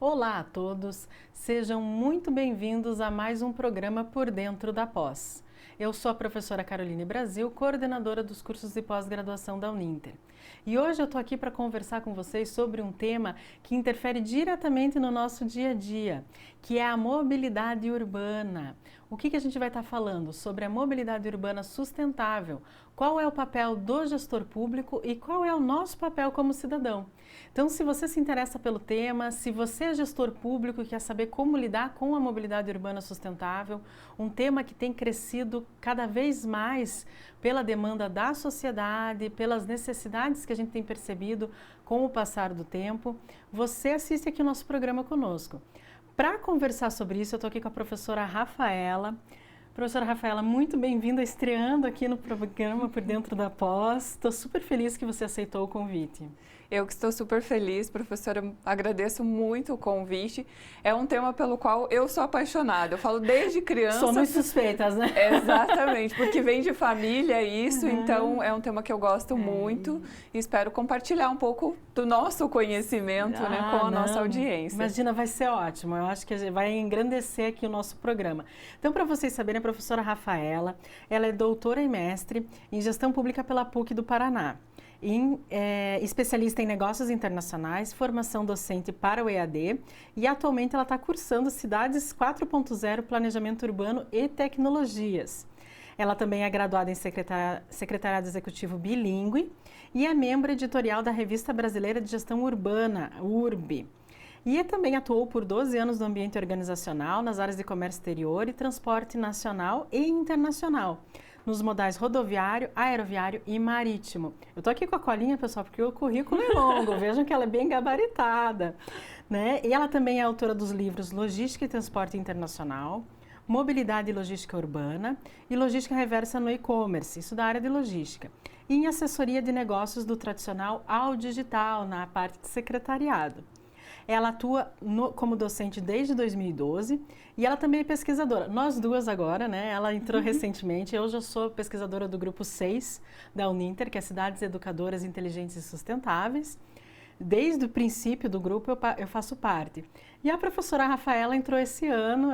Olá a todos, sejam muito bem-vindos a mais um programa Por Dentro da Pós. Eu sou a professora Caroline Brasil, coordenadora dos cursos de pós-graduação da Uninter. E hoje eu estou aqui para conversar com vocês sobre um tema que interfere diretamente no nosso dia a dia, que é a mobilidade urbana. O que a gente vai estar falando? Sobre a mobilidade urbana sustentável. Qual é o papel do gestor público e qual é o nosso papel como cidadão? Então, se você se interessa pelo tema, se você é gestor público e quer saber como lidar com a mobilidade urbana sustentável, um tema que tem crescido cada vez mais pela demanda da sociedade, pelas necessidades que a gente tem percebido com o passar do tempo, você assiste aqui o nosso programa conosco. Para conversar sobre isso, eu estou aqui com a professora Rafaela. Professora Rafaela, muito bem-vinda, estreando aqui no programa Por Dentro da Pós. Estou super feliz que você aceitou o convite. Eu que estou super feliz, professora, agradeço muito o convite. É um tema pelo qual eu sou apaixonada. Eu falo desde criança. Somos suspeitas, né? Exatamente, porque vem de família isso, então é um tema que eu gosto muito e espero compartilhar um pouco do nosso conhecimento com a nossa audiência. Imagina, vai ser ótimo. Eu acho que a gente vai engrandecer aqui o nosso programa. Então, para vocês saberem, a professora Rafaela, ela é doutora e mestre em gestão pública pela PUC do Paraná. Especialista em negócios internacionais, formação docente para o EAD e atualmente ela está cursando Cidades 4.0, Planejamento Urbano e Tecnologias. Ela também é graduada em Secretariado Executivo Bilíngue e é membro editorial da Revista Brasileira de Gestão Urbana, URB. E também atuou por 12 anos no ambiente organizacional, nas áreas de comércio exterior e transporte nacional e internacional, nos modais rodoviário, aeroviário e marítimo. Eu tô aqui com a colinha, pessoal, porque o currículo é longo, vejam que ela é bem gabaritada, né? E ela também é autora dos livros Logística e Transporte Internacional, Mobilidade e Logística Urbana e Logística Reversa no E-Commerce, isso da área de logística. E em assessoria de negócios do tradicional ao digital, na parte de secretariado. Ela atua como docente desde 2012 e ela também é pesquisadora. Nós duas agora, né? Ela entrou recentemente, eu já sou pesquisadora do grupo 6 da Uninter, que é Cidades Educadoras Inteligentes e Sustentáveis. Desde o princípio do grupo eu faço parte. E a professora Rafaela entrou esse ano,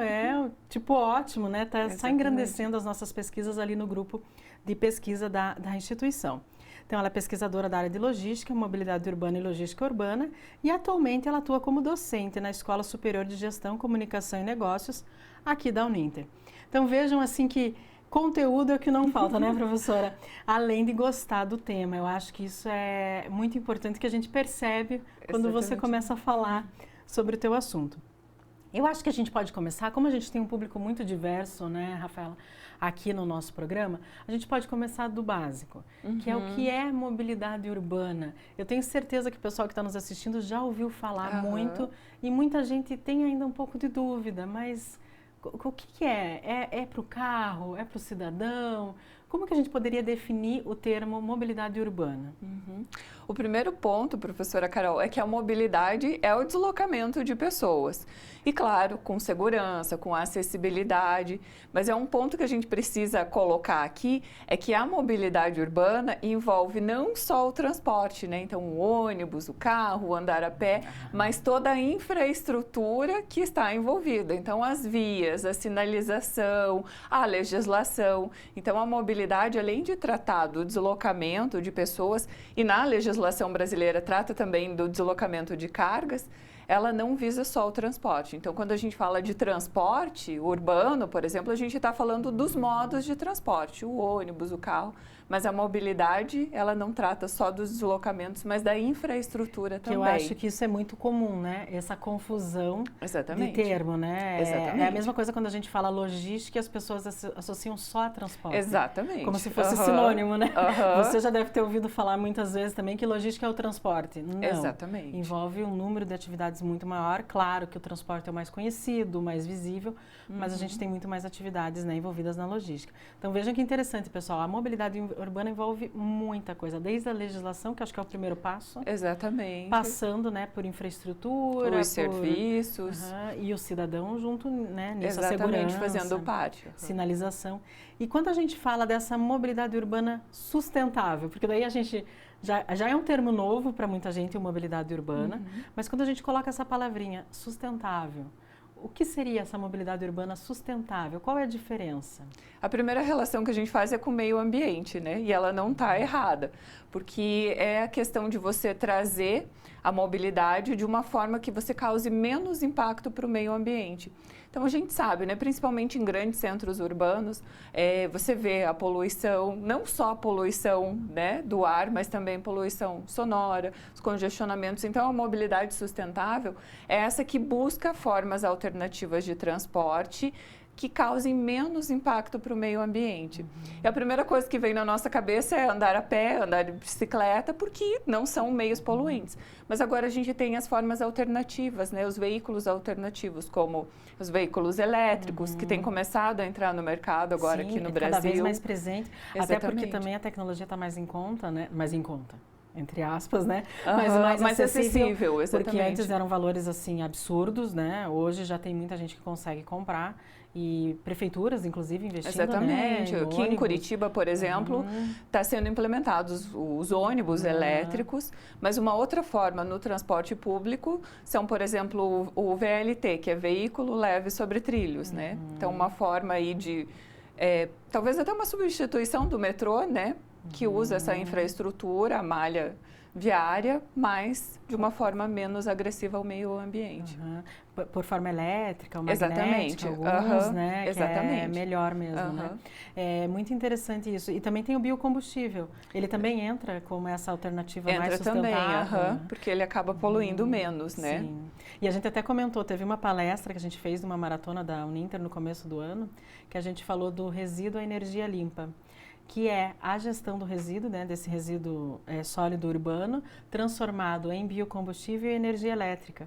tipo ótimo, né? Tá só engrandecendo as nossas pesquisas ali no grupo de pesquisa da instituição. Então, ela é pesquisadora da área de logística, mobilidade urbana e logística urbana e atualmente ela atua como docente na Escola Superior de Gestão, Comunicação e Negócios aqui da Uninter. Então, vejam assim que conteúdo é o que não falta, né, professora? Além de gostar do tema. Eu acho que isso é muito importante que a gente percebe quando você começa a falar sobre o teu assunto. Eu acho que a gente pode começar, como a gente tem um público muito diverso, né, Rafaela, aqui no nosso programa, a gente pode começar do básico, que é o que é mobilidade urbana. Eu tenho certeza que o pessoal que está nos assistindo já ouviu falar muito e muita gente tem ainda um pouco de dúvida, mas o que é? É para o carro? É para o cidadão? Como que a gente poderia definir o termo mobilidade urbana? O primeiro ponto, professora Carol, é que a mobilidade é o deslocamento de pessoas. E claro, com segurança, com acessibilidade, mas é um ponto que a gente precisa colocar aqui, é que a mobilidade urbana envolve não só o transporte, né? Então o ônibus, o carro, o andar a pé, mas toda a infraestrutura que está envolvida. Então as vias, a sinalização, a legislação. Então a mobilidade, além de tratar do deslocamento de pessoas, e na legislação brasileira trata também do deslocamento de cargas, ela não visa só o transporte. Então, quando a gente fala de transporte urbano, por exemplo, a gente está falando dos modos de transporte, o ônibus, o carro, mas a mobilidade, ela não trata só dos deslocamentos, mas da infraestrutura também. Eu acho que isso é muito comum, né? Essa confusão de termo, né? Exatamente. É a mesma coisa quando a gente fala logística e as pessoas associam só a transporte. Exatamente. Como se fosse sinônimo, né? Você já deve ter ouvido falar muitas vezes também que logística é o transporte. Não. Exatamente. Envolve um número de atividades muito maior. Claro que o transporte é o mais conhecido, o mais visível, mas a gente tem muito mais atividades, né, envolvidas na logística. Então vejam que interessante, pessoal. A mobilidade urbana envolve muita coisa, desde a legislação, que acho que é o primeiro passo. Exatamente. Passando, né, por infraestrutura, os serviços. E o cidadão junto, né, nisso, exatamente, a segurança, fazendo parte. Sinalização. E quando a gente fala dessa mobilidade urbana sustentável, porque daí a gente já é um termo novo para muita gente, mobilidade urbana, mas quando a gente coloca essa palavrinha sustentável, o que seria essa mobilidade urbana sustentável? Qual é a diferença? A primeira relação que a gente faz é com o meio ambiente, né? E ela não está errada, porque é a questão de você trazer a mobilidade de uma forma que você cause menos impacto para o meio ambiente. Então, a gente sabe, né, principalmente em grandes centros urbanos, você vê a poluição, não só a poluição, né, do ar, mas também poluição sonora, os congestionamentos. Então, a mobilidade sustentável é essa que busca formas alternativas de transporte que causem menos impacto para o meio ambiente. E a primeira coisa que vem na nossa cabeça é andar a pé, andar de bicicleta, porque não são meios poluentes. Mas agora a gente tem as formas alternativas, né? Os veículos alternativos, como os veículos elétricos, que têm começado a entrar no mercado agora aqui no Brasil. Cada vez mais presente, Exatamente. Até porque também a tecnologia está mais em conta, né? Mais em conta, entre aspas, né? Mas mais acessível, exatamente. Porque antes eram valores assim absurdos, né? Hoje já tem muita gente que consegue comprar e prefeituras, inclusive, investindo, exatamente. Né, Aqui em Curitiba, por exemplo, está sendo implementados os ônibus elétricos, mas uma outra forma no transporte público são, por exemplo, o VLT, que é veículo leve sobre trilhos, né? Então, uma forma aí de, talvez até uma substituição do metrô, né? Que usa essa infraestrutura, a malha viária, mas de uma forma menos agressiva ao meio ambiente. Por forma elétrica, ou magnética, exatamente. Alguns, né? Exatamente. Que é melhor mesmo, né? É muito interessante isso. E também tem o biocombustível. Ele também entra como essa alternativa mais sustentável. Entra também, porque ele acaba poluindo menos, né? Sim. E a gente até comentou, teve uma palestra que a gente fez de uma maratona da Uninter no começo do ano, que a gente falou do resíduo à energia limpa, que é a gestão do resíduo, né, desse resíduo sólido urbano, transformado em biocombustível e energia elétrica.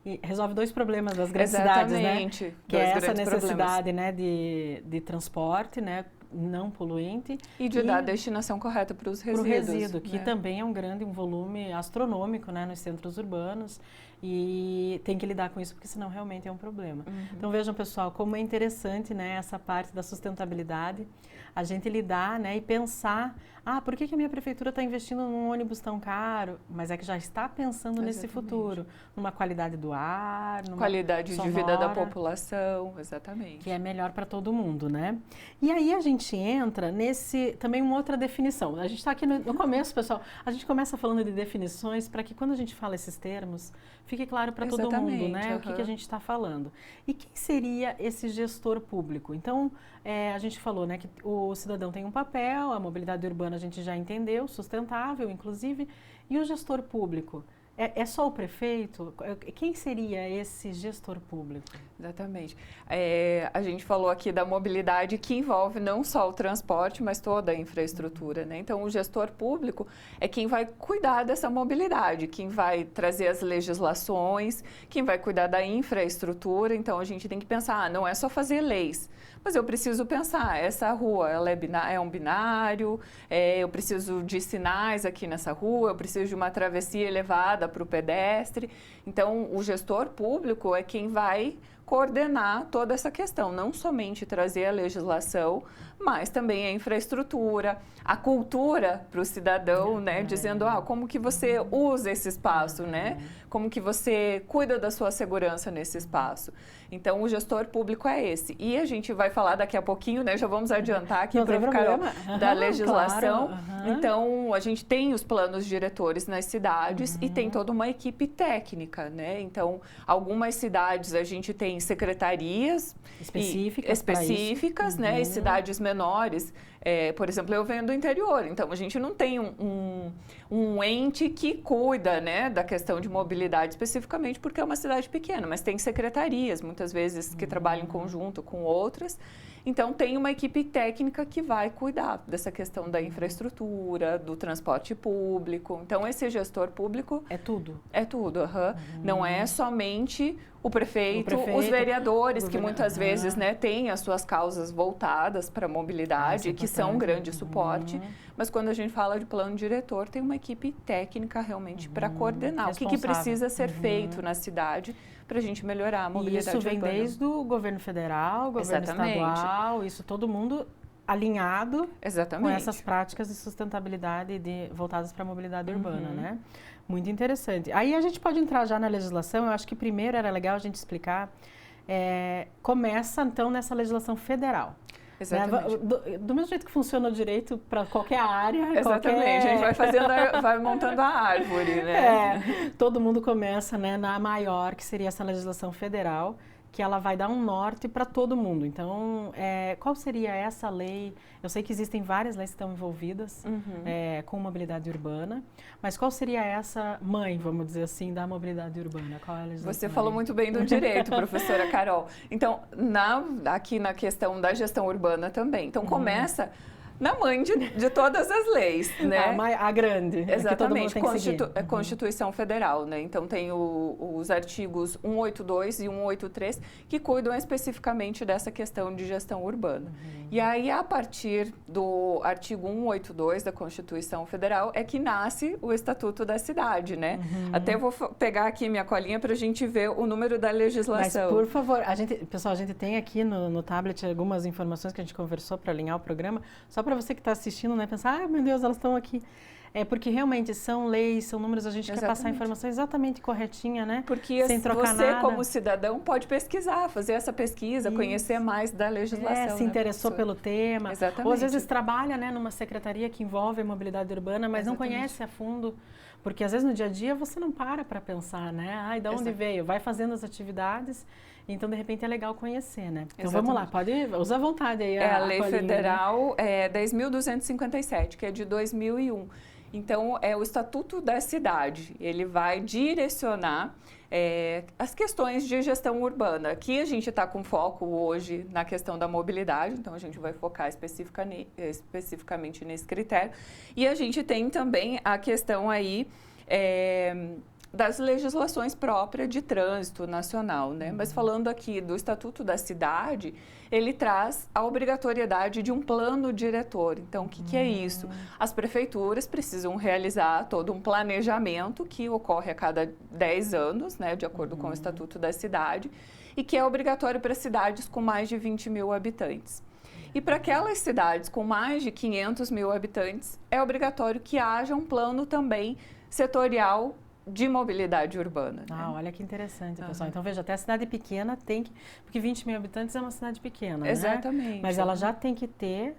E resolve dois problemas das grandes cidades, né? Que é essa necessidade, né, de transporte, né, não poluente. E de dar a destinação correta para os resíduos. Para o resíduo, que também é um volume astronômico, né, nos centros urbanos. E tem que lidar com isso, porque senão realmente é um problema. Então vejam, pessoal, como é interessante, né, essa parte da sustentabilidade, a gente lidar, né, e pensar, por que a minha prefeitura está investindo num ônibus tão caro? Mas é que já está pensando nesse futuro, numa qualidade do ar, numa qualidade sonora, de vida da população, exatamente. Que é melhor para todo mundo, né? E aí a gente entra nesse, também uma outra definição. A gente está aqui no começo, pessoal, a gente começa falando de definições para que quando a gente fala esses termos, fique claro para todo mundo, né? O que a gente está falando. E quem seria esse gestor público? Então, a gente falou, né, que o cidadão tem um papel, a mobilidade urbana a gente já entendeu, sustentável, inclusive, e o gestor público? É só o prefeito? Quem seria esse gestor público? Exatamente. A gente falou aqui da mobilidade que envolve não só o transporte, mas toda a infraestrutura, né? Então, o gestor público é quem vai cuidar dessa mobilidade, quem vai trazer as legislações, quem vai cuidar da infraestrutura. Então, a gente tem que pensar, não é só fazer leis, mas eu preciso pensar, essa rua ela é um binário, eu preciso de sinais aqui nessa rua, eu preciso de uma travessia elevada para o pedestre. Então, o gestor público é quem vai coordenar toda essa questão, não somente trazer a legislação, mas também a infraestrutura, a cultura para o cidadão, né? Dizendo, como que você usa esse espaço, né? Como que você cuida da sua segurança nesse espaço. Então, o gestor público é esse. E a gente vai falar daqui a pouquinho, né? Já vamos adiantar aqui, Carol, da legislação. Claro. Então, a gente tem os planos diretores nas cidades e tem toda uma equipe técnica, né? Então, algumas cidades a gente tem secretarias específicas, né? E cidades menores, por exemplo, eu venho do interior, então a gente não tem um ente que cuida, né, da questão de mobilidade especificamente porque é uma cidade pequena, mas tem secretarias, muitas vezes, que trabalham em conjunto com outras. Então, tem uma equipe técnica que vai cuidar dessa questão da infraestrutura, do transporte público. Então, esse gestor público... É tudo? É tudo, Não é somente o prefeito, os vereadores, que muitas vezes, né, têm as suas causas voltadas para a mobilidade, que são um grande suporte. Mas quando a gente fala de plano diretor, tem uma equipe técnica realmente para coordenar o que precisa ser feito na cidade para a gente melhorar a mobilidade urbana. E isso vem desde o governo federal, governo estadual, isso todo mundo alinhado Exatamente. com essas práticas de sustentabilidade voltadas para a mobilidade urbana, né? Muito interessante. Aí a gente pode entrar já na legislação. Eu acho que primeiro era legal a gente explicar. Começa, então, nessa legislação federal. Exatamente. Né? Do mesmo jeito que funciona o direito para qualquer área. Exatamente. A gente vai montando a árvore, né? Todo mundo começa, né, na maior, que seria essa legislação federal, que ela vai dar um norte para todo mundo. Então, qual seria essa lei? Eu sei que existem várias leis que estão envolvidas com mobilidade urbana, mas qual seria essa mãe, vamos dizer assim, da mobilidade urbana? Qual é a legislação? Você falou muito bem do direito, professora Carol. Então, aqui na questão da gestão urbana também. Então, começa na mãe de todas as leis, né? A grande. Exatamente, que todo mundo tem que seguir. Constituição Federal, né? Então tem os artigos 182 e 183 que cuidam especificamente dessa questão de gestão urbana. E aí, a partir do artigo 182 da Constituição Federal é que nasce o Estatuto da Cidade, né? Até vou pegar aqui minha colinha para a gente ver o número da legislação. Mas, por favor, pessoal, a gente tem aqui no tablet algumas informações que a gente conversou para alinhar o programa, só para você que está assistindo, né, pensar, meu Deus, elas estão aqui. Porque realmente são leis, são números, a gente quer passar a informação exatamente corretinha, né? Porque sem trocar você, nada. como cidadão, pode pesquisar, fazer essa pesquisa, conhecer mais da legislação. Se interessou pelo tema. Exatamente. Ou às vezes trabalha, né, numa secretaria que envolve a mobilidade urbana, mas não conhece a fundo. Porque às vezes no dia a dia você não para pensar, né? Ai, de onde veio? Vai fazendo as atividades. Então, de repente, é legal conhecer, né? Então, vamos lá, usa à vontade aí. A Lei Federal 10.257, que é de 2001. Então, é o Estatuto da Cidade. Ele vai direcionar as questões de gestão urbana. Aqui a gente está com foco hoje na questão da mobilidade, então a gente vai focar especificamente nesse critério. E a gente tem também a questão aí das legislações próprias de trânsito nacional, né? Mas falando aqui do Estatuto da Cidade, ele traz a obrigatoriedade de um plano diretor. Então, o que é isso? As prefeituras precisam realizar todo um planejamento que ocorre a cada 10 anos, né? De acordo com o Estatuto da Cidade, e que é obrigatório para cidades com mais de 20 mil habitantes. E para aquelas cidades com mais de 500 mil habitantes, é obrigatório que haja um plano também setorial de mobilidade urbana. Né? Olha que interessante, pessoal. Então, veja, até a cidade pequena tem que... Porque 20 mil habitantes é uma cidade pequena, Exatamente. Né? Mas ela já tem que ter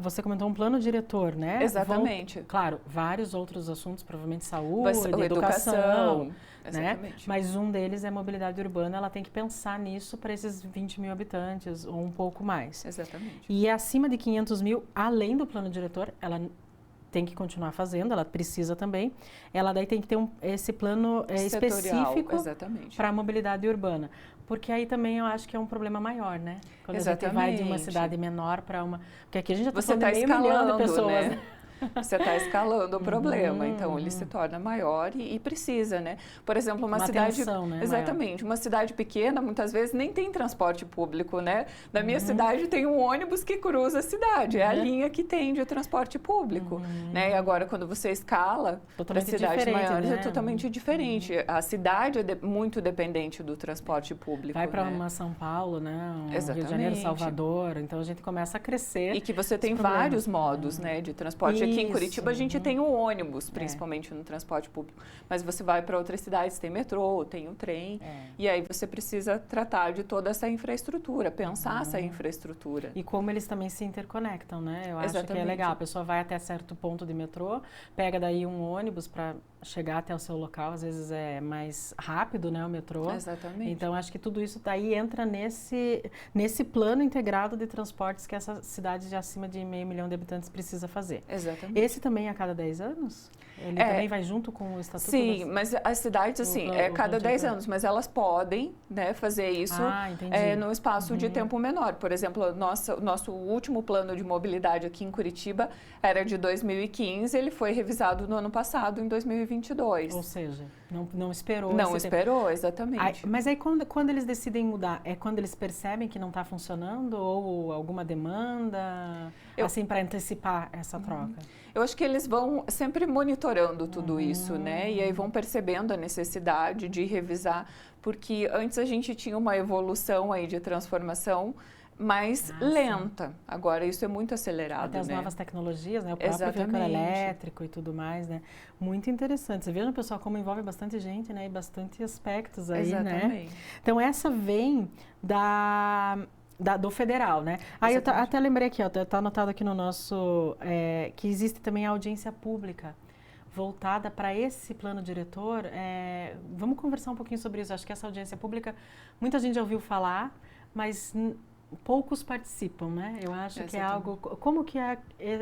você comentou um plano diretor, né? Exatamente. Claro, vários outros assuntos, provavelmente saúde, educação. Né? Mas um deles é mobilidade urbana, ela tem que pensar nisso para esses 20 mil habitantes ou um pouco mais. Exatamente. E acima de 500 mil, além do plano diretor, ela tem que continuar fazendo, ela precisa também. Ela daí tem que ter esse plano específico para a mobilidade urbana. Porque aí também eu acho que é um problema maior, né? Quando a gente vai de uma cidade menor para uma... Porque aqui a gente já está falando de meio milhão de pessoas, né? Você está escalando o problema, então ele se torna maior e precisa, né? Por exemplo, uma cidade... atenção, né, exatamente. Uma cidade pequena, muitas vezes, nem tem transporte público, né? Na minha cidade tem um ônibus que cruza a cidade, é a linha que tem de transporte público, né? E agora, quando você escala para cidades maiores, né? é totalmente diferente. A cidade é muito dependente do transporte público. Vai para né? uma São Paulo, né? Exatamente. Rio de Janeiro, Salvador, então a gente começa a crescer. E que você tem vários modos, né, de transporte. Aqui em Curitiba a gente tem o ônibus, principalmente no transporte público. Mas você vai para outras cidades, tem metrô, tem o trem. E aí você precisa tratar de toda essa infraestrutura, pensar essa infraestrutura. E como eles também se interconectam, né? Eu acho que é legal. A pessoa vai até certo ponto de metrô, pega daí um ônibus para chegar até o seu local. Às vezes é mais rápido, né, o metrô. Exatamente. Então, acho que tudo isso daí entra nesse plano integrado de transportes que essa cidade de acima de meio milhão de habitantes precisa fazer. Exatamente. Esse também a cada 10 anos? Ele também vai junto com o Estatuto? Sim, mas as cidades, assim, cada 10 anos, mas elas podem, né, fazer isso num espaço de tempo menor. Por exemplo, nosso último plano de mobilidade aqui em Curitiba era de 2015, ele foi revisado no ano passado, em 2022. Ou seja, não esperou. Não esperou, exatamente. Mas aí quando eles decidem mudar, é quando eles percebem que não está funcionando ou alguma demanda, assim, para antecipar essa troca? Eu acho que eles vão sempre monitorando tudo isso, né? E aí vão percebendo a necessidade de revisar, porque antes a gente tinha uma evolução aí de transformação mais lenta. Agora, isso é muito acelerado, até as né? novas tecnologias, né? O próprio veículo elétrico e tudo mais, né? Muito interessante. Você veja, pessoal, como envolve bastante gente, né? E bastante aspectos aí, né? Então, essa vem do federal, né? Aí eu até lembrei aqui, ó, tá anotado aqui no nosso, que existe também a audiência pública voltada para esse plano diretor. Vamos conversar um pouquinho sobre isso. Acho que essa audiência pública, muita gente já ouviu falar, mas poucos participam, né? Eu acho que é algo... Como que é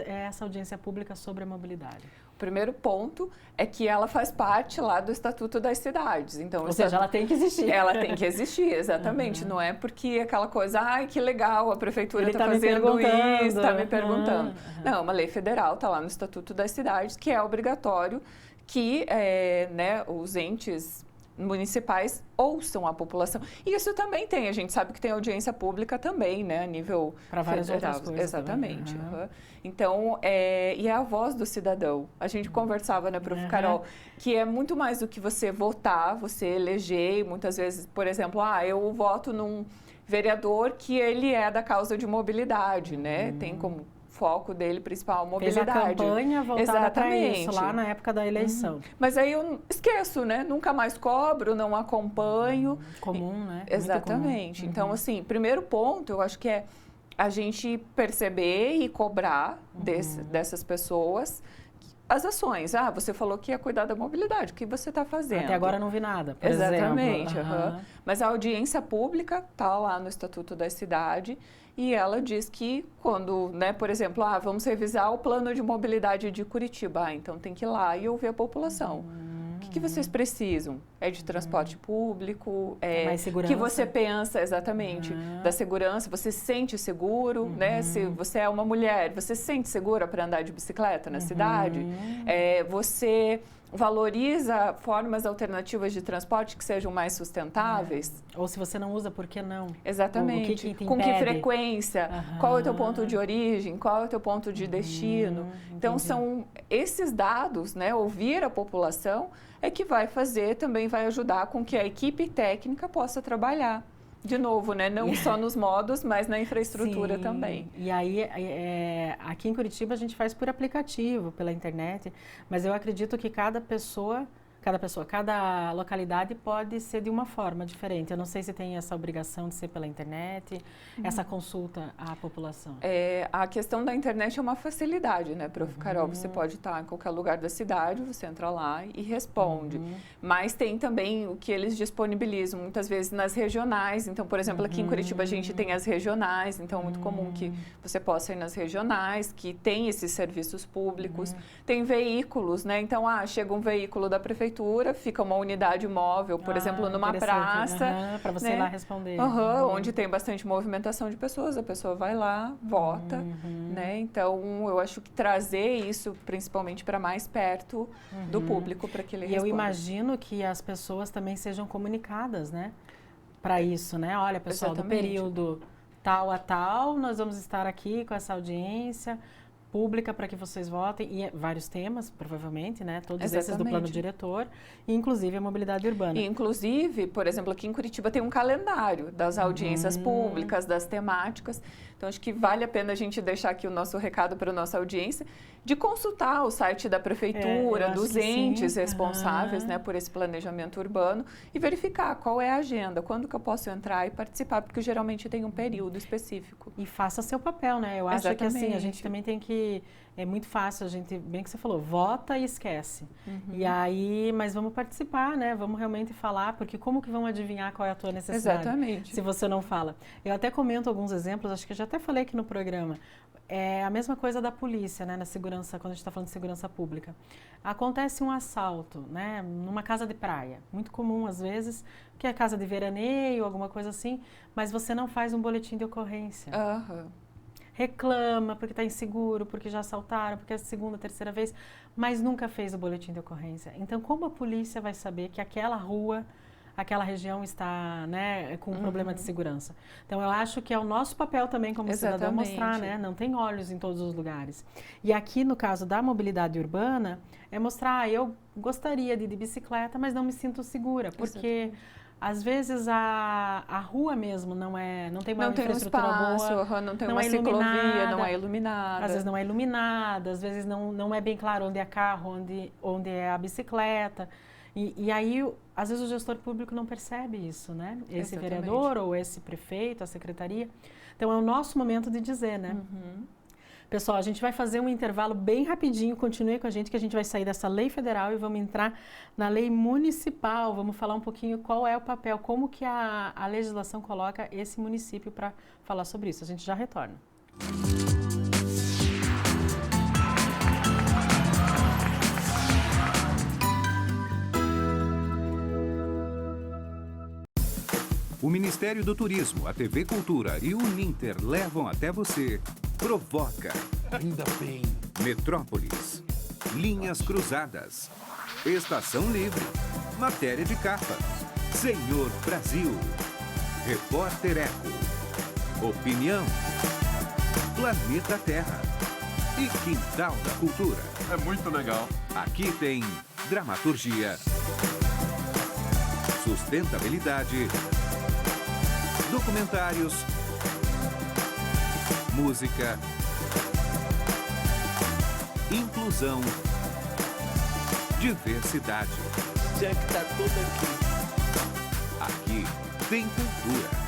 essa audiência pública sobre a mobilidade? O primeiro ponto é que ela faz parte lá do Estatuto das Cidades. Então, ou seja, ela tem que existir. Ela tem que existir, exatamente. Não é porque aquela coisa, ai, que legal, a prefeitura está fazendo isso, está me perguntando. Não, é uma lei federal, está lá no Estatuto das Cidades, que é obrigatório que né, os entes municipais ouçam a população. E isso também tem, a gente sabe que tem audiência pública também, né, a nível para várias outras coisas. Exatamente. Então, e é a voz do cidadão. A gente conversava, né, prof. Carol, que é muito mais do que você votar, você eleger, muitas vezes, por exemplo, eu voto num vereador que ele é da causa de mobilidade, né, tem como foco dele principal, mobilidade. Fez a campanha voltada para isso, lá na época da eleição. Mas aí eu esqueço, né? Nunca mais cobro, não acompanho. Comum, né? Exatamente. Comum. Então, assim, primeiro ponto, eu acho que é a gente perceber e cobrar dessas pessoas as ações. Você falou que ia cuidar da mobilidade, o que você está fazendo? Até agora não vi nada, por Exatamente. exemplo. Mas a audiência pública está lá no Estatuto da Cidade e ela diz que quando, né, por exemplo, vamos revisar o plano de mobilidade de Curitiba, então tem que ir lá e ouvir a população. O que vocês precisam? É de transporte público? Mais segurança? O que você pensa exatamente da segurança? Você se sente seguro? Né? Se você é uma mulher, você se sente segura para andar de bicicleta na cidade? Você valoriza formas alternativas de transporte que sejam mais sustentáveis? Ou se você não usa, por que não? Exatamente. Com que frequência? Qual é o teu ponto de origem? Qual é o teu ponto de destino? Então, são esses dados, né? Ouvir a população é que também vai ajudar com que a equipe técnica possa trabalhar. De novo, né? Não só nos modos, mas na infraestrutura também. E aí, aqui em Curitiba a gente faz por aplicativo, pela internet, mas eu acredito que cada localidade pode ser de uma forma diferente. Eu não sei se tem essa obrigação de ser pela internet, essa consulta à população. A questão da internet é uma facilidade, né, prof. Carol? Você pode estar em qualquer lugar da cidade, você entra lá e responde. Mas tem também o que eles disponibilizam, muitas vezes nas regionais. Então, por exemplo, aqui em Curitiba a gente tem as regionais, então é muito comum que você possa ir nas regionais, que tem esses serviços públicos. Tem veículos, né? Então, chega um veículo da prefeitura, fica uma unidade móvel, por exemplo, numa praça. Para você ir lá responder. Onde tem bastante movimentação de pessoas, a pessoa vai lá, vota, né? Então, eu acho que trazer isso, principalmente para mais perto do público, para que ele responda. E eu imagino que as pessoas também sejam comunicadas, né? Para isso, né? Olha, pessoal, do período tal a tal, nós vamos estar aqui com essa audiência pública para que vocês votem, e vários temas, provavelmente, né? Todos esses do plano diretor, e inclusive a mobilidade urbana. E, inclusive, por exemplo, aqui em Curitiba tem um calendário das audiências públicas, das temáticas. Então, acho que vale a pena a gente deixar aqui o nosso recado para a nossa audiência, de consultar o site da prefeitura, dos entes responsáveis, né, por esse planejamento urbano, e verificar qual é a agenda, quando que eu posso entrar e participar, porque geralmente tem um período específico. E faça seu papel, né? Eu acho que assim, a gente também tem que... É muito fácil, a gente, bem que você falou, vota e esquece. E aí, mas vamos participar, né? Vamos realmente falar, porque como que vão adivinhar qual é a tua necessidade? Exatamente. Se você não fala. Eu até comento alguns exemplos, acho que eu já até falei aqui no programa. É a mesma coisa da polícia, né? Na segurança, quando a gente está falando de segurança pública. Acontece um assalto, né? Numa casa de praia. Muito comum, às vezes, que é casa de veraneio, alguma coisa assim, mas você não faz um boletim de ocorrência. Reclama porque está inseguro, porque já assaltaram, porque é a segunda, terceira vez, mas nunca fez o boletim de ocorrência. Então, como a polícia vai saber que aquela rua, aquela região está, né, com um problema de segurança? Então, eu acho que é o nosso papel também como cidadão mostrar, né? Não tem olhos em todos os lugares. E aqui, no caso da mobilidade urbana, é mostrar, eu gostaria de ir de bicicleta, mas não me sinto segura, porque... Às vezes a rua mesmo não tem uma infraestrutura boa, não tem uma ciclovia, não é iluminada. Às vezes não é iluminada, às vezes não é bem claro onde é carro, onde é a bicicleta. E aí, às vezes o gestor público não percebe isso, né? Esse Exatamente. vereador ou esse prefeito, a secretaria. Então, é o nosso momento de dizer, né? Pessoal, a gente vai fazer um intervalo bem rapidinho, continue com a gente que a gente vai sair dessa lei federal e vamos entrar na lei municipal, vamos falar um pouquinho qual é o papel, como que a legislação coloca esse município para falar sobre isso. A gente já retorna. O Ministério do Turismo, a TV Cultura e o Uninter levam até você Provoca. Ainda bem. Metrópolis. Linhas Cruzadas. Estação Livre. Matéria de capa. Senhor Brasil. Repórter Eco. Opinião. Planeta Terra. E Quintal da Cultura. É muito legal. Aqui tem dramaturgia, sustentabilidade, documentários, música, inclusão, diversidade. Já que tá tudo aqui. Aqui tem cultura.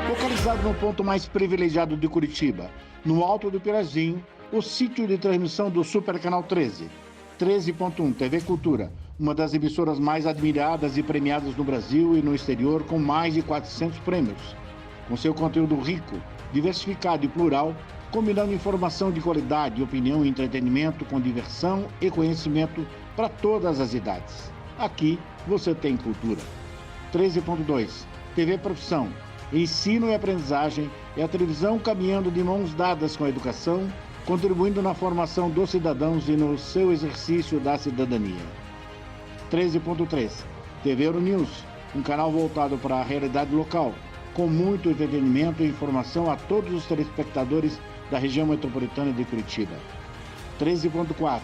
Localizado no ponto mais privilegiado de Curitiba, no Alto do Pirazinho, o sítio de transmissão do Super Canal 13, 13.1 TV Cultura, uma das emissoras mais admiradas e premiadas no Brasil e no exterior, com mais de 400 prêmios. Com seu conteúdo rico, diversificado e plural, combinando informação de qualidade, opinião e entretenimento com diversão e conhecimento para todas as idades. Aqui você tem cultura. 13.2 TV Profissão. Ensino e aprendizagem é a televisão caminhando de mãos dadas com a educação, contribuindo na formação dos cidadãos e no seu exercício da cidadania. 13.3 TV Euronews, um canal voltado para a realidade local, com muito entretenimento e informação a todos os telespectadores da região metropolitana de Curitiba. 13.4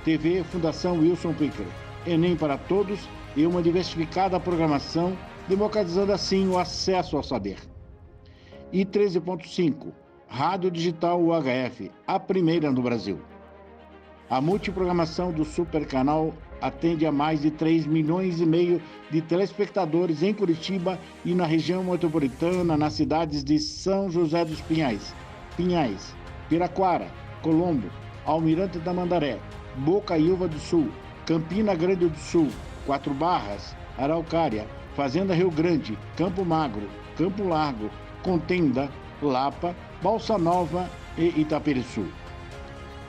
TV Fundação Wilson Picker, Enem para todos e uma diversificada programação, democratizando assim o acesso ao saber. E 13.5, Rádio Digital UHF, a primeira no Brasil. A multiprogramação do Super Canal atende a mais de 3 milhões e meio de telespectadores em Curitiba e na região metropolitana, nas cidades de São José dos Pinhais, Piraquara, Colombo, Almirante Tamandaré, Bocaiúva do Sul, Campina Grande do Sul, Quatro Barras, Araucária, Fazenda Rio Grande, Campo Magro, Campo Largo, Contenda, Lapa, Balsa Nova e Itaperiçu.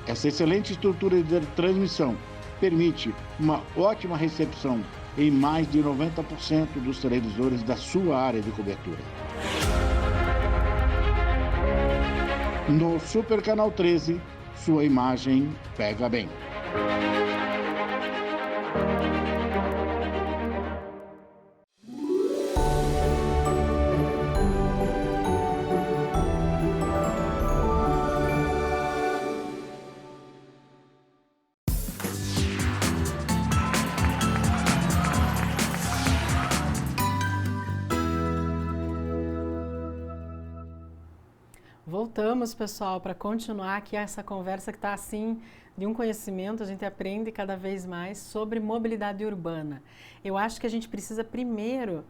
Essa excelente estrutura de transmissão permite uma ótima recepção em mais de 90% dos televisores da sua área de cobertura. No Super Canal 13, sua imagem pega bem. Voltamos, pessoal, para continuar aqui essa conversa que está assim, de um conhecimento, a gente aprende cada vez mais sobre mobilidade urbana. Eu acho que a gente precisa primeiro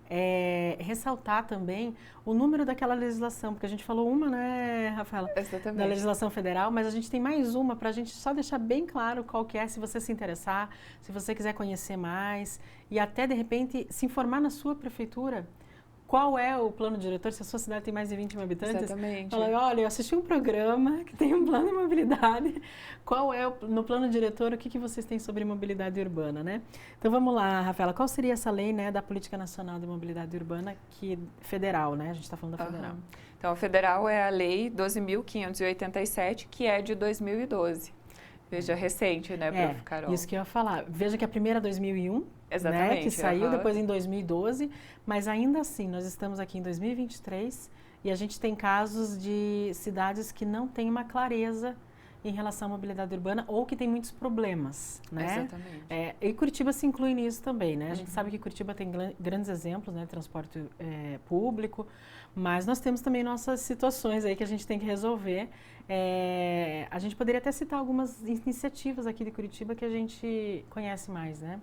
ressaltar também o número daquela legislação, porque a gente falou uma, né, Rafaela? Exatamente. Da legislação federal, mas a gente tem mais uma para a gente só deixar bem claro qual que é, se você se interessar, se você quiser conhecer mais e até, de repente, se informar na sua prefeitura. Qual é o plano diretor, se a sua cidade tem mais de 20 mil habitantes? Exatamente. Fala, olha, eu assisti um programa que tem um plano de mobilidade. Qual é, no plano diretor, o que vocês têm sobre mobilidade urbana, né? Então, vamos lá, Rafaela, qual seria essa lei, né, da Política Nacional de Mobilidade Urbana, que federal, né? A gente está falando da federal. Então, a federal é a Lei 12.587, que é de 2012. Veja, recente, né, prof. Carol? Isso que eu ia falar. Veja que a primeira é 2001, Exatamente, né, que saiu, depois em 2012, mas ainda assim, nós estamos aqui em 2023 e a gente tem casos de cidades que não têm uma clareza em relação à mobilidade urbana ou que tem muitos problemas, né? Exatamente. E Curitiba se inclui nisso também, né? A gente sabe que Curitiba tem grandes exemplos, né? Transporte público, mas nós temos também nossas situações aí que a gente tem que resolver. A gente poderia até citar algumas iniciativas aqui de Curitiba que a gente conhece mais, né?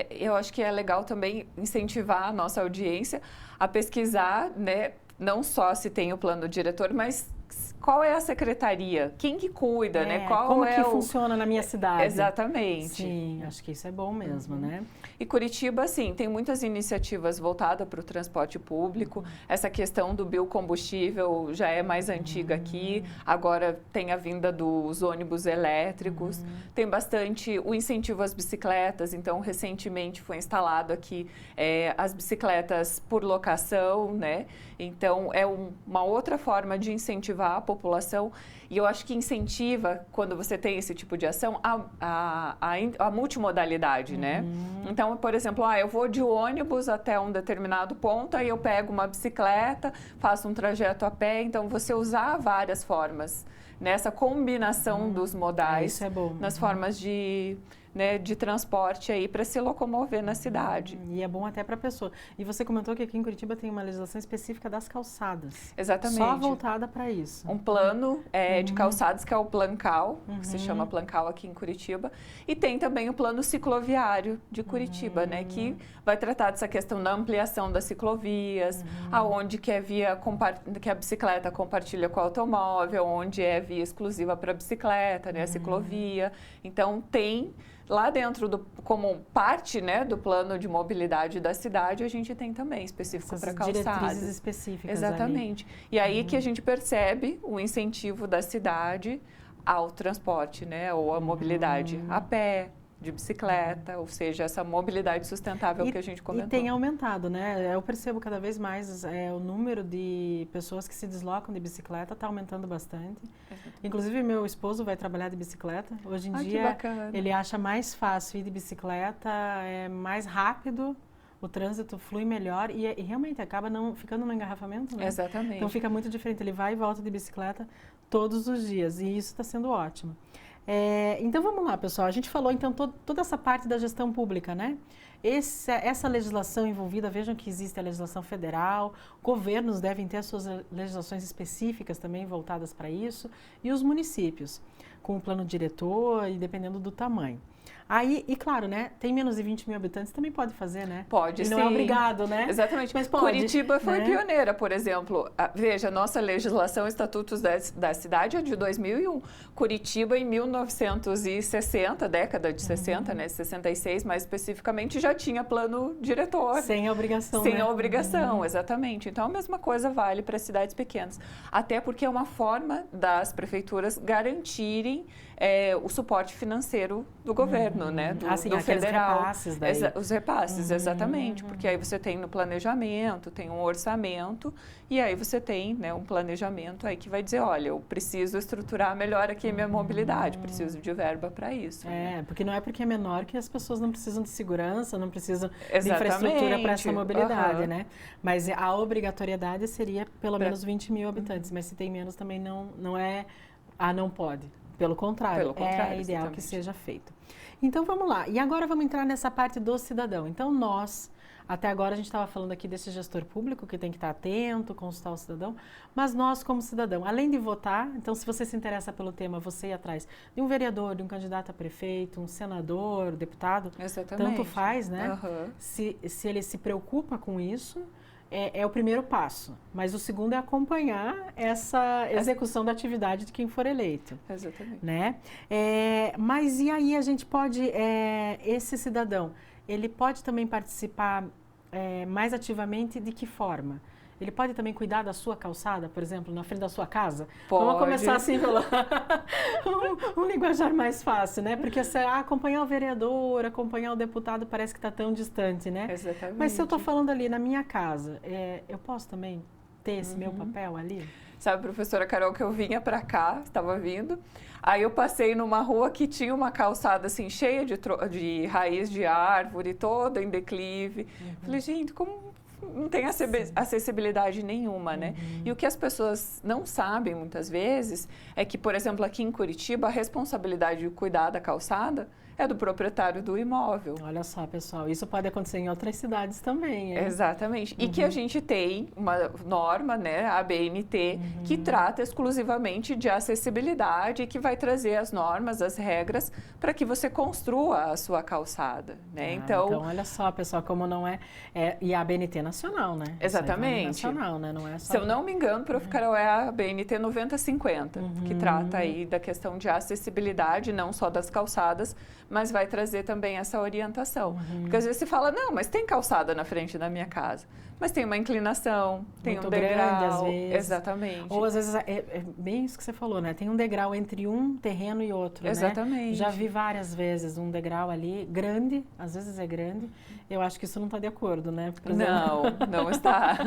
Eu acho que é legal também incentivar a nossa audiência a pesquisar, né? Não só se tem o plano diretor, mas qual é a secretaria? Quem que cuida, né? Como que funciona na minha cidade? Exatamente. Sim, acho que isso é bom mesmo, né? E Curitiba, sim, tem muitas iniciativas voltadas para o transporte público. Essa questão do biocombustível já é mais antiga aqui. Agora tem a vinda dos ônibus elétricos. Tem bastante o incentivo às bicicletas. Então, recentemente foi instalado aqui as bicicletas por locação, né? Então, é uma outra forma de incentivar a população. E eu acho que incentiva, quando você tem esse tipo de ação, a multimodalidade, né? Então, por exemplo, eu vou de ônibus até um determinado ponto, aí eu pego uma bicicleta, faço um trajeto a pé. Então, você usar várias formas, nessa combinação dos modais, isso é bom. nas formas de transporte aí para se locomover na cidade. E é bom até para a pessoa. E você comentou que aqui em Curitiba tem uma legislação específica das calçadas. Exatamente. Só voltada para isso. Um plano de calçadas que é o Plancal, que se chama Plancal aqui em Curitiba. E tem também o plano cicloviário de Curitiba, né? Que vai tratar dessa questão da ampliação das ciclovias, aonde que que a bicicleta compartilha com o automóvel, onde é via exclusiva para a bicicleta, né? A ciclovia. Então, tem lá dentro, como parte, né, do plano de mobilidade da cidade, a gente tem também específico para calçadas. Diretrizes específicas. Exatamente. Ali. E aí que a gente percebe o incentivo da cidade ao transporte, né, ou à mobilidade a pé, de bicicleta, ou seja, essa mobilidade sustentável que a gente comentou. E tem aumentado, né? Eu percebo cada vez mais o número de pessoas que se deslocam de bicicleta está aumentando bastante. Inclusive, meu esposo vai trabalhar de bicicleta. Hoje em dia, ele acha mais fácil ir de bicicleta, é mais rápido, o trânsito flui melhor e realmente acaba não ficando no engarrafamento, né? Exatamente. Então, fica muito diferente. Ele vai e volta de bicicleta todos os dias e isso está sendo ótimo. Então, vamos lá, pessoal. A gente falou, então, toda essa parte da gestão pública, né? Essa legislação envolvida, vejam que existe a legislação federal, governos devem ter as suas legislações específicas também voltadas para isso, e os municípios, com o plano diretor e dependendo do tamanho. Aí, e claro, né, tem menos de 20 mil habitantes, também pode fazer, né? Pode, sim. Não é obrigado, né? Exatamente. Mas pode, Curitiba foi né? pioneira, por exemplo. Veja, nossa legislação Estatutos da Cidade é de 2001. Curitiba, em 1960, década de 60, né, 66 mais especificamente, já tinha plano diretor. Sem a obrigação, Sem né? a obrigação, exatamente. Então, a mesma coisa vale para cidades pequenas. Até porque é uma forma das prefeituras garantirem o suporte financeiro do governo, né? Do federal. Repasses daí. Os repasses, exatamente. Porque aí você tem no planejamento, tem um orçamento, e aí você tem, né, um planejamento aí que vai dizer, olha, eu preciso estruturar melhor aqui a minha mobilidade, preciso de verba para isso. Né? Porque não é porque é menor que as pessoas não precisam de segurança, não precisam de infraestrutura para essa mobilidade, né? Mas a obrigatoriedade seria pelo menos 20 mil habitantes, mas se tem menos também não é, não pode. Pelo contrário, é ideal exatamente. Que seja feito. Então, vamos lá. E agora vamos entrar nessa parte do cidadão. Então, até agora a gente estava falando aqui desse gestor público que tem que estar atento, consultar o cidadão, mas nós como cidadão, além de votar, então se você se interessa pelo tema, você ir atrás de um vereador, de um candidato a prefeito, um senador, deputado, exatamente. Tanto faz, né? Se ele se preocupa com isso, é o primeiro passo, mas o segundo é acompanhar essa execução da atividade de quem for eleito. Exatamente. Né? Mas e aí a gente pode, esse cidadão, ele pode também participar mais ativamente de que forma? Ele pode também cuidar da sua calçada, por exemplo, na frente da sua casa? Pode. Vamos começar assim pelo um linguajar mais fácil, né? Porque acompanhar o vereador, acompanhar o deputado parece que está tão distante, né? Exatamente. Mas se eu estou falando ali na minha casa, eu posso também ter esse meu papel ali? Sabe, professora Carol, que eu vinha para cá, estava vindo, aí eu passei numa rua que tinha uma calçada assim, cheia de raiz de árvore, toda em declive. Falei, gente, como não tem acessibilidade nenhuma, né? E o que as pessoas não sabem muitas vezes é que, por exemplo, aqui em Curitiba, a responsabilidade de cuidar da calçada é do proprietário do imóvel. Olha só, pessoal, isso pode acontecer em outras cidades também, hein? Exatamente. E que a gente tem uma norma, né, a BNT, que trata exclusivamente de acessibilidade e que vai trazer as normas, as regras, para que você construa a sua calçada, né? Então, olha só, pessoal, como não e a BNT nacional, né? Exatamente. Nacional, né? Não é só... Se eu não me engano, prof. Carol, é a BNT 9050, que trata aí da questão de acessibilidade, não só das calçadas, mas vai trazer também essa orientação. Porque às vezes você fala, não, mas tem calçada na frente da minha casa. Mas tem uma inclinação, tem muito um degrau. grande, às vezes. Exatamente. Ou às vezes é bem isso que você falou, né? Tem um degrau entre um terreno e outro, Exatamente. né? Já vi várias vezes um degrau ali, grande, às vezes é grande. Eu acho que isso não está de acordo, né? Não está.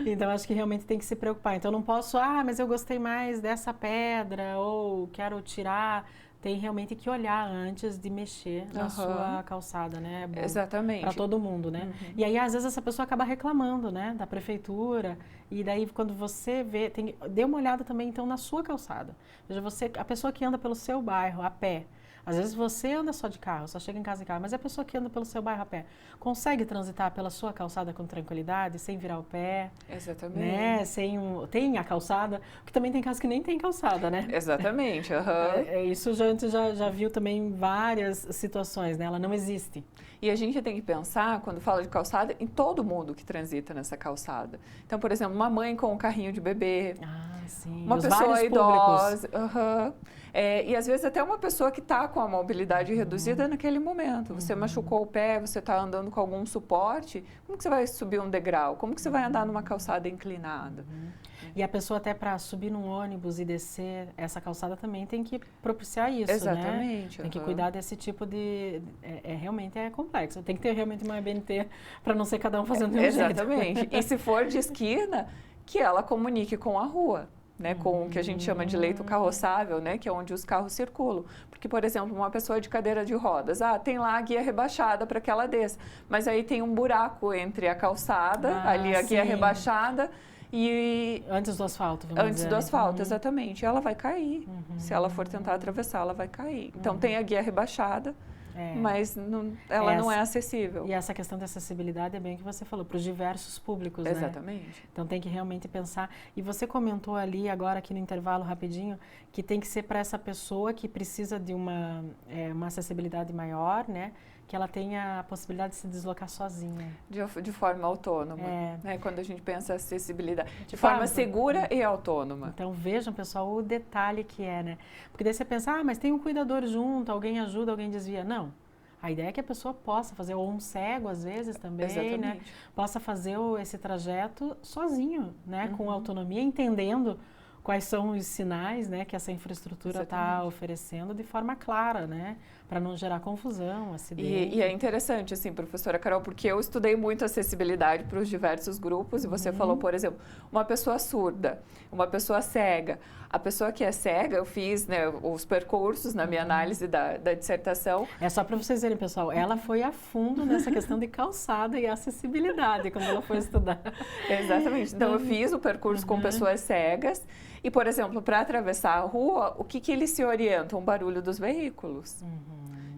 Então, acho que realmente tem que se preocupar. Então, não posso, mas eu gostei mais dessa pedra, ou quero tirar... Tem realmente que olhar antes de mexer na sua calçada, né? É Exatamente. Para todo mundo, né? E aí, às vezes, essa pessoa acaba reclamando, né? Da prefeitura. E daí, quando você vê... dê uma olhada também, então, na sua calçada. Veja, a pessoa que anda pelo seu bairro, a pé. Às vezes, você anda só de carro, só chega em casa de carro. Mas a pessoa que anda pelo seu bairro a pé, consegue transitar pela sua calçada com tranquilidade, sem virar o pé? Exatamente. Né? Tem a calçada, porque também tem casa que nem tem calçada, né? Exatamente. Isso a gente já viu também em várias situações, né? Ela não existe. E a gente tem que pensar, quando fala de calçada, em todo mundo que transita nessa calçada. Então, por exemplo, uma mãe com um carrinho de bebê. Sim. Uma pessoa idosa. E às vezes até uma pessoa que está com a mobilidade reduzida naquele momento. Você machucou o pé, você está andando com algum suporte, como que você vai subir um degrau? Como que você vai andar numa calçada inclinada? E a pessoa até para subir num ônibus e descer essa calçada também tem que propiciar isso, Exatamente. Né? Tem que cuidar desse tipo de... realmente é complexo. Tem que ter realmente uma BNT para não ser cada um fazendo de um jeito. Exatamente. E se for de esquina, que ela comunique com a rua. Né, com o que a gente chama de leito carroçável, né, que é onde os carros circulam. Porque, por exemplo, uma pessoa de cadeira de rodas, tem lá a guia rebaixada para que ela desça, mas aí tem um buraco entre a calçada, ali a guia rebaixada e... Antes do asfalto, vamos dizer. Antes do asfalto, exatamente. Ela vai cair. Se ela for tentar atravessar, ela vai cair. Então, tem a guia rebaixada, mas ela não é acessível. E essa questão da acessibilidade é bem o que você falou, para os diversos públicos, Exatamente. Né? Então tem que realmente pensar. E você comentou ali agora aqui no intervalo rapidinho que tem que ser para essa pessoa que precisa de uma acessibilidade maior, né? Que ela tenha a possibilidade de se deslocar sozinha. De forma autônoma. Né? Quando a gente pensa em acessibilidade. De forma segura e autônoma. Então vejam, pessoal, o detalhe que né? Porque daí você pensa, mas tem um cuidador junto, alguém ajuda, alguém desvia. Não. A ideia é que a pessoa possa fazer, ou um cego às vezes também, né? Possa fazer esse trajeto sozinho, né? Com autonomia, entendendo quais são os sinais, né, que essa infraestrutura está oferecendo de forma clara, né, para não gerar confusão, acidente. E é interessante, assim, professora Carol, porque eu estudei muito acessibilidade para os diversos grupos e você falou, por exemplo, uma pessoa surda, uma pessoa cega. A pessoa que é cega, eu fiz, né, os percursos na minha análise da dissertação. É só para vocês verem, pessoal, ela foi a fundo nessa questão de calçada e acessibilidade quando ela foi estudar. Exatamente. Então, eu fiz o percurso com pessoas cegas e, por exemplo, para atravessar a rua, o que eles se orientam? O barulho dos veículos.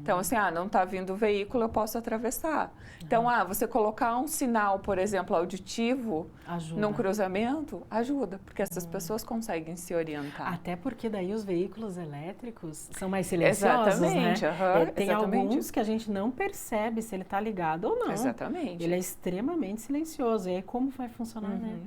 Então, assim, não está vindo o veículo, eu posso atravessar. Então, você colocar um sinal, por exemplo, auditivo num cruzamento, ajuda, porque essas pessoas conseguem se orientar. Até porque daí os veículos elétricos são mais silenciosos, exatamente, né? Tem alguns que a gente não percebe se ele está ligado ou não. Exatamente. Ele é extremamente silencioso. E aí como vai funcionar, né?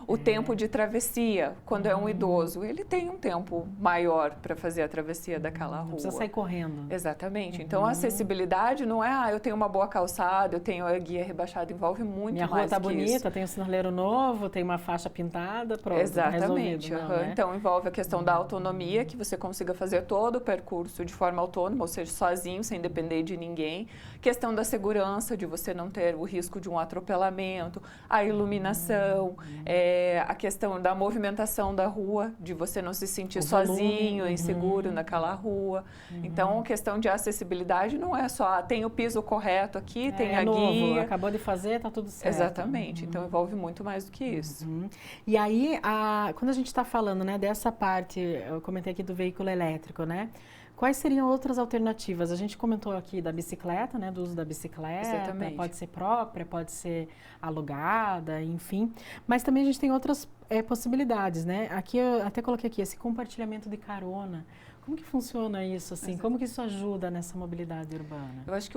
O tempo de travessia, quando é um idoso, ele tem um tempo maior para fazer a travessia daquela rua. Não precisa sair correndo. Exatamente. Então, a acessibilidade não é, eu tenho uma boa calçada, eu tenho a guia rebaixada, envolve muito Minha mais rua está que bonita, isso. tem um sinaleiro novo, tem uma faixa pintada, pronto, Exatamente. resolvido. Não, né? Então, envolve a questão da autonomia, que você consiga fazer todo o percurso de forma autônoma, ou seja, sozinho, sem depender de ninguém. Questão da segurança, de você não ter o risco de um atropelamento, a iluminação, a questão da movimentação da rua, de você não se sentir O sozinho, volume, inseguro naquela rua. Então, a questão de acessibilidade não é só, tem o piso correto aqui, tem a novo, guia. acabou de fazer, tá tudo certo. Exatamente. Então, envolve muito mais do que isso. E aí, quando a gente está falando, né, dessa parte, eu comentei aqui do veículo elétrico, né? Quais seriam outras alternativas? A gente comentou aqui da bicicleta, né, do uso da bicicleta, Exatamente. pode ser própria, pode ser alugada, enfim. Mas também a gente tem outras possibilidades, né? Aqui eu até coloquei aqui esse compartilhamento de carona. Como que funciona isso, assim? Como que isso ajuda nessa mobilidade urbana? Eu acho que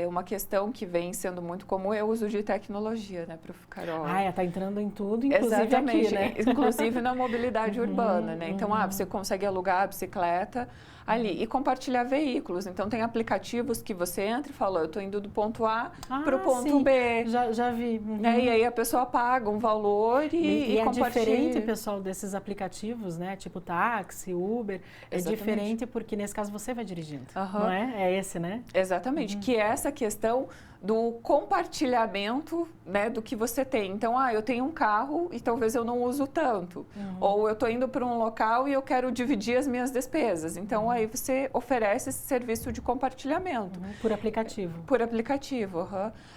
uma questão que vem sendo muito comum é o uso de tecnologia, né, Prof. Carol? Tá entrando em tudo, inclusive Exatamente, aqui, né? inclusive na mobilidade urbana, né? Então, você consegue alugar a bicicleta ali e compartilhar veículos. Então, tem aplicativos que você entra e fala, eu estou indo do ponto A para o ponto sim. B. Já vi. Né? E aí a pessoa paga um valor e é compartilha. diferente, pessoal, desses aplicativos, né? Tipo táxi, Uber. Exatamente. É diferente porque nesse caso você vai dirigindo, Uhum. não é? É esse, né? Exatamente, que é essa questão do compartilhamento, né, do que você tem. Então, eu tenho um carro e talvez eu não uso tanto. Ou eu estou indo para um local e eu quero dividir as minhas despesas. Então, aí você oferece esse serviço de compartilhamento. Por aplicativo. Por aplicativo,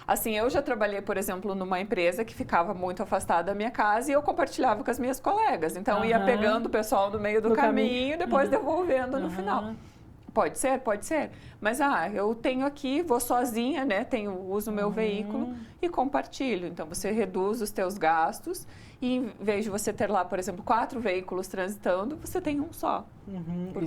Assim, eu já trabalhei, por exemplo, numa empresa que ficava muito afastada da minha casa e eu compartilhava com as minhas colegas. Então, ia pegando o pessoal no meio do caminho e depois devolvendo no final. Pode ser, pode ser. Mas, eu tenho aqui, vou sozinha, né? Uso o meu veículo e compartilho. Então, você reduz os teus gastos e, em vez de você ter lá, por exemplo, 4 veículos transitando, você tem um só.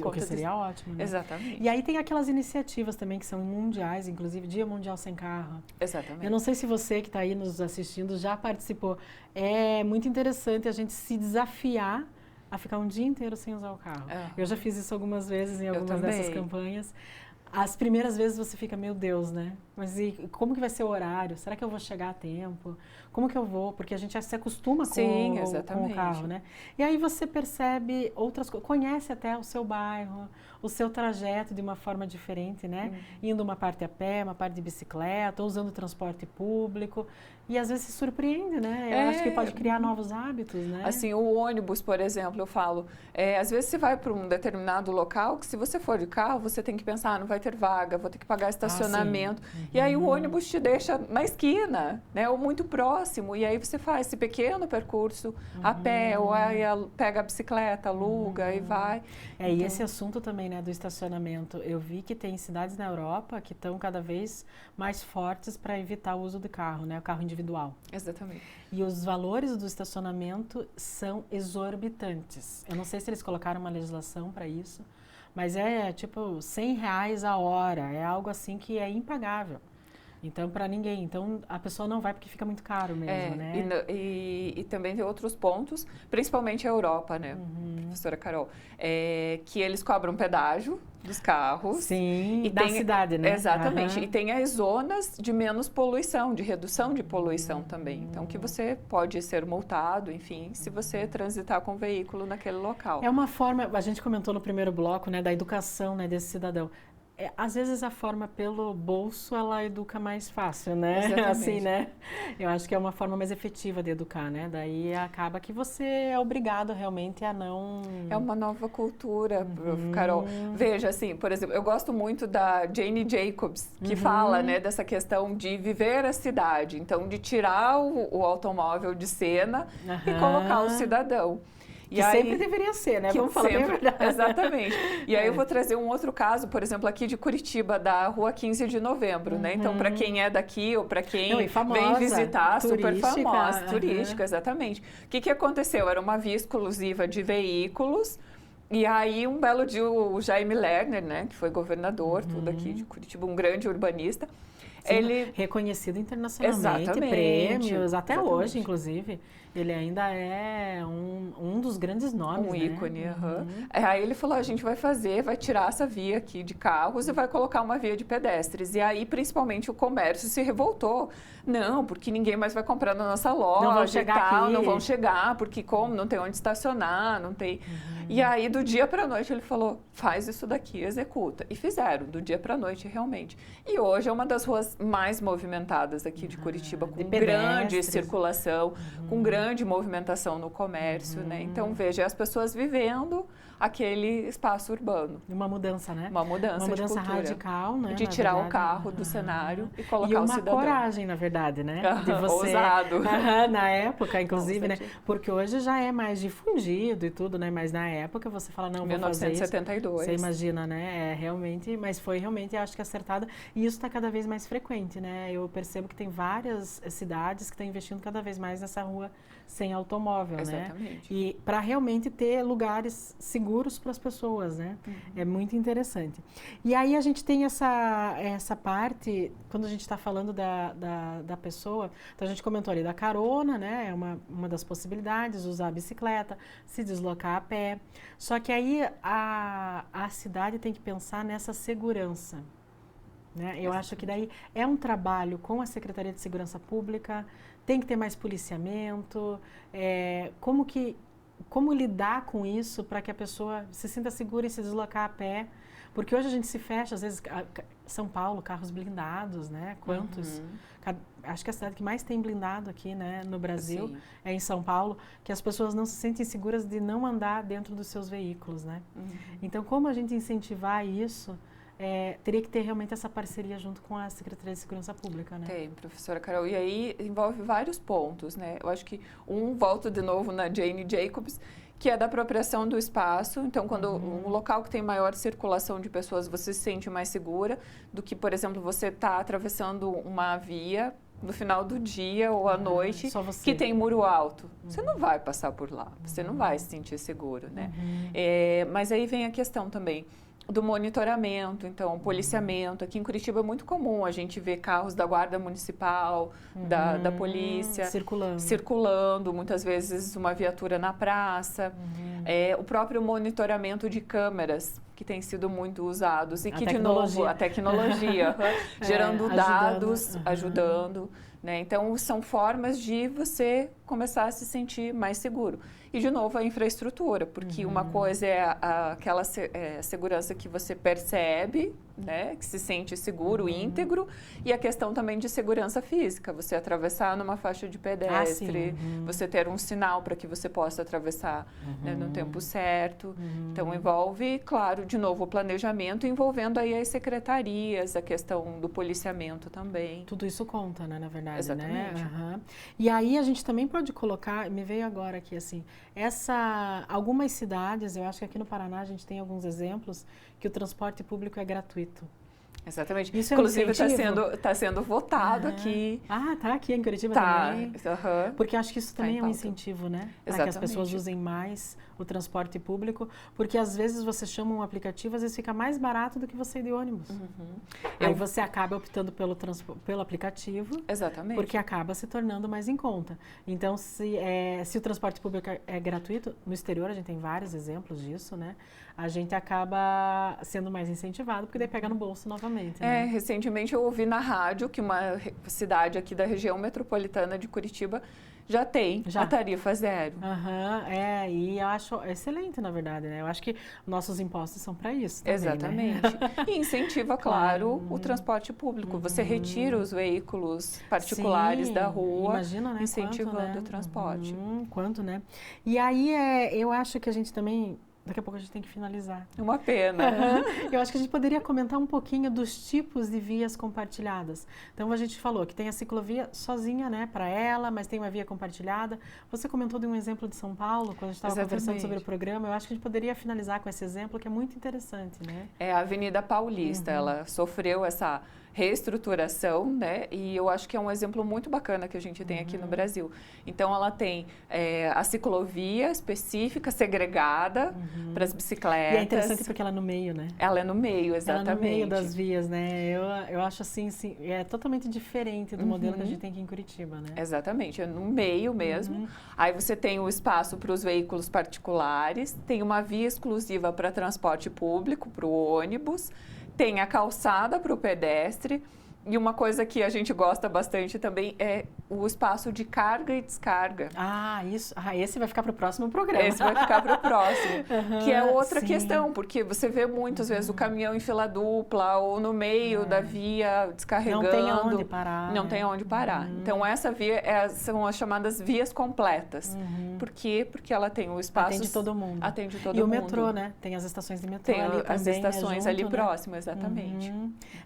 O que seria ótimo, né? Exatamente. E aí tem aquelas iniciativas também que são mundiais, inclusive Dia Mundial Sem Carro. Exatamente. Eu não sei se você que está aí nos assistindo já participou. É muito interessante a gente se desafiar a ficar um dia inteiro sem usar o carro. Eu já fiz isso algumas vezes em algumas dessas campanhas. As primeiras vezes você fica, meu Deus, né? Mas e como que vai ser o horário? Será que eu vou chegar a tempo? Como que eu vou? Porque a gente já se acostuma com o carro, né? E aí você percebe outras coisas, conhece até o seu bairro, o seu trajeto de uma forma diferente, né? Indo uma parte a pé, uma parte de bicicleta, ou usando transporte público. E às vezes se surpreende, né? Eu acho que pode criar novos hábitos, né? Assim, o ônibus, por exemplo, eu falo, às vezes você vai para um determinado local que se você for de carro, você tem que pensar, não vai ter vaga, vou ter que pagar estacionamento. E aí o ônibus te deixa na esquina, né? Ou muito próximo. E aí você faz esse pequeno percurso a pé, ou aí pega a bicicleta, aluga e vai. E esse assunto também, né, do estacionamento. Eu vi que tem cidades na Europa que estão cada vez mais fortes para evitar o uso do carro, né? O carro individual. Exatamente. E os valores do estacionamento são exorbitantes. Eu não sei se eles colocaram uma legislação para isso, mas é tipo R$100 a hora. É algo assim que é impagável. Então, para ninguém. Então, a pessoa não vai porque fica muito caro mesmo, né? E também tem outros pontos, principalmente a Europa, né, professora Carol, que eles cobram pedágio dos carros. Sim, e da cidade, né? Exatamente. E tem as zonas de menos poluição, de redução de poluição também. Então, que você pode ser multado, enfim, se você transitar com o veículo naquele local. É uma forma, a gente comentou no primeiro bloco, né, da educação, né, desse cidadão. Às vezes a forma pelo bolso, ela educa mais fácil, né? Exatamente. Assim, né? Eu acho que é uma forma mais efetiva de educar, né? Daí acaba que você é obrigado realmente a não... É uma nova cultura, Carol. Veja, assim, por exemplo, eu gosto muito da Jane Jacobs, que fala, né, dessa questão de viver a cidade. Então, de tirar o automóvel de cena e colocar o cidadão. Que aí, sempre deveria ser, né? Vamos falar bem a verdade. Exatamente. E aí eu vou trazer um outro caso, por exemplo, aqui de Curitiba, da Rua 15 de Novembro, né? Então, para quem é daqui ou para quem vem visitar, super famosa, turística, exatamente. O que aconteceu? Era uma via exclusiva de veículos. E aí, um belo dia, o Jaime Lerner, né? Que foi governador, tudo aqui de Curitiba, um grande urbanista. Sim, ele reconhecido internacionalmente, prêmios, até hoje, inclusive. Ele ainda é um dos grandes nomes, um ícone. Aí ele falou, a gente vai tirar essa via aqui de carros e vai colocar uma via de pedestres. E aí, principalmente, o comércio se revoltou. Não, porque ninguém mais vai comprar na nossa loja, não vão chegar aqui. Não vão chegar, porque como? Não tem onde estacionar, não tem... E aí, do dia para a noite, ele falou, faz isso daqui, executa. E fizeram, do dia para a noite, realmente. E hoje é uma das ruas mais movimentadas aqui de Curitiba, com grande circulação, com grande grande movimentação no comércio, né? Então, veja, as pessoas vivendo aquele espaço urbano. Uma mudança, né? Uma mudança de cultura. radical, né? De tirar o carro do cenário e colocar o cidadão. E uma coragem, na verdade, né? De você... Ousado. Na época, inclusive, né? Porque hoje já é mais difundido e tudo, né? Mas na época você fala, não, vou fazer isso. 1972. Você imagina, né? Realmente, mas foi realmente, acho que acertado. E isso está cada vez mais frequente, né? Eu percebo que tem várias cidades que estão investindo cada vez mais nessa rua sem automóvel, né? E para realmente ter lugares seguros para as pessoas, né? É muito interessante. E aí a gente tem essa parte, quando a gente está falando da pessoa, então a gente comentou ali da carona, né? É uma das possibilidades, usar a bicicleta, se deslocar a pé. Só que aí a cidade tem que pensar nessa segurança. Né? Eu acho que daí é um trabalho com a Secretaria de Segurança Pública, tem que ter mais policiamento, como lidar com isso para que a pessoa se sinta segura em se deslocar a pé, porque hoje a gente se fecha, às vezes, São Paulo, carros blindados, né? Quantos? Acho que a cidade que mais tem blindado aqui, né, no Brasil, é em São Paulo, que as pessoas não se sentem seguras de não andar dentro dos seus veículos, né? Então, como a gente incentivar isso? Teria que ter realmente essa parceria junto com a Secretaria de Segurança Pública, né? Tem, professora Carol. E aí envolve vários pontos, né? Eu acho que volto de novo na Jane Jacobs, que é da apropriação do espaço. Então, quando um local que tem maior circulação de pessoas, você se sente mais segura do que, por exemplo, você está atravessando uma via no final do dia ou à noite que tem muro alto. Você não vai passar por lá, você não vai se sentir seguro, né? Mas aí vem a questão também do monitoramento, então, policiamento. Aqui em Curitiba é muito comum a gente ver carros da Guarda Municipal, da polícia, circulando, muitas vezes uma viatura na praça. O próprio monitoramento de câmeras, que tem sido muito usados. E que, de novo, a tecnologia, gerando dados, ajudando. Né? Então, são formas de você começar a se sentir mais seguro. E, de novo, a infraestrutura, porque uma coisa é aquela segurança que você percebe, né, que se sente seguro, íntegro, e a questão também de segurança física, você atravessar numa faixa de pedestre, você ter um sinal para que você possa atravessar né, no tempo certo. Então, envolve, claro, de novo, o planejamento, envolvendo aí as secretarias, a questão do policiamento também. Tudo isso conta, né, na verdade, exatamente. Né? E aí a gente também pode colocar, me veio agora aqui assim, algumas cidades, eu acho que aqui no Paraná a gente tem alguns exemplos que o transporte público é gratuito. Exatamente. Isso inclusive está sendo votado aqui. Tá aqui em Curitiba também. Porque acho que isso também é um incentivo, né? Para que as pessoas usem mais o transporte público, porque às vezes você chama um aplicativo, às vezes fica mais barato do que você ir de ônibus. Aí você acaba optando pelo aplicativo. Exatamente. Porque acaba se tornando mais em conta. Então, se o transporte público é gratuito, no exterior a gente tem vários exemplos disso, né? A gente acaba sendo mais incentivado, porque daí pega no bolso novamente. Né? Recentemente eu ouvi na rádio que uma cidade aqui da região metropolitana de Curitiba já tem a tarifa zero. E eu acho excelente, na verdade, né? Eu acho que nossos impostos são para isso também, exatamente. Né? E incentiva, claro, o transporte público. Você retira os veículos particulares da rua, imagina, né? incentivando o transporte. Quanto, né? E aí, eu acho que a gente também... Daqui a pouco a gente tem que finalizar. Uma pena. Eu acho que a gente poderia comentar um pouquinho dos tipos de vias compartilhadas. Então, a gente falou que tem a ciclovia sozinha, né, para ela, mas tem uma via compartilhada. Você comentou de um exemplo de São Paulo, quando a gente estava conversando sobre o programa. Eu acho que a gente poderia finalizar com esse exemplo, que é muito interessante, né? É a Avenida Paulista. Ela sofreu essa reestruturação, né? E eu acho que é um exemplo muito bacana que a gente tem aqui no Brasil. Então, ela tem a ciclovia específica, segregada para as bicicletas. E é interessante porque ela é no meio, né? Ela é no meio, exatamente. Ela é no meio das vias, né? Eu acho assim, é totalmente diferente do modelo que a gente tem aqui em Curitiba, né? Exatamente, é no meio mesmo. Aí você tem o espaço para os veículos particulares, tem uma via exclusiva para transporte público, para o ônibus, tem a calçada para o pedestre, E uma coisa que a gente gosta bastante também é o espaço de carga e descarga. Esse vai ficar para o próximo programa. Esse vai ficar para o próximo, que é outra sim. questão, porque você vê muitas vezes o caminhão em fila dupla ou no meio da via descarregando. Não tem aonde parar. Não tem aonde parar. Então, essa via são as chamadas vias completas. Por quê? Porque ela tem o espaço... Atende todo mundo. Atende todo mundo. E o mundo. metrô, né? Tem as estações de metrô tem ali as também, estações junto, ali né? próximas, exatamente.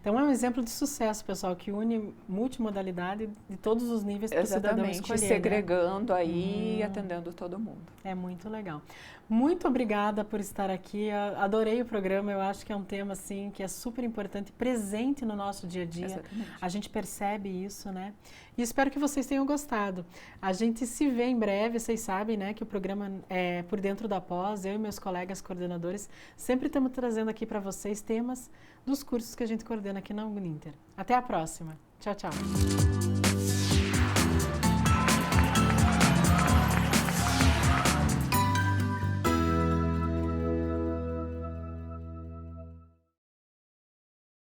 Então, é um exemplo de sucesso, pessoal, que une multimodalidade de todos os níveis para o cidadão escolher. Segregando aí e atendendo todo mundo. É muito legal. Muito obrigada por estar aqui. Adorei o programa. Eu acho que é um tema assim que é super importante, presente no nosso dia a dia. Exatamente. A gente percebe isso, né? E espero que vocês tenham gostado. A gente se vê em breve. Vocês sabem, né, que o programa é Por Dentro da Pós. Eu e meus colegas coordenadores sempre estamos trazendo aqui para vocês temas dos cursos que a gente coordena aqui na Uninter. Até a próxima. Tchau, tchau.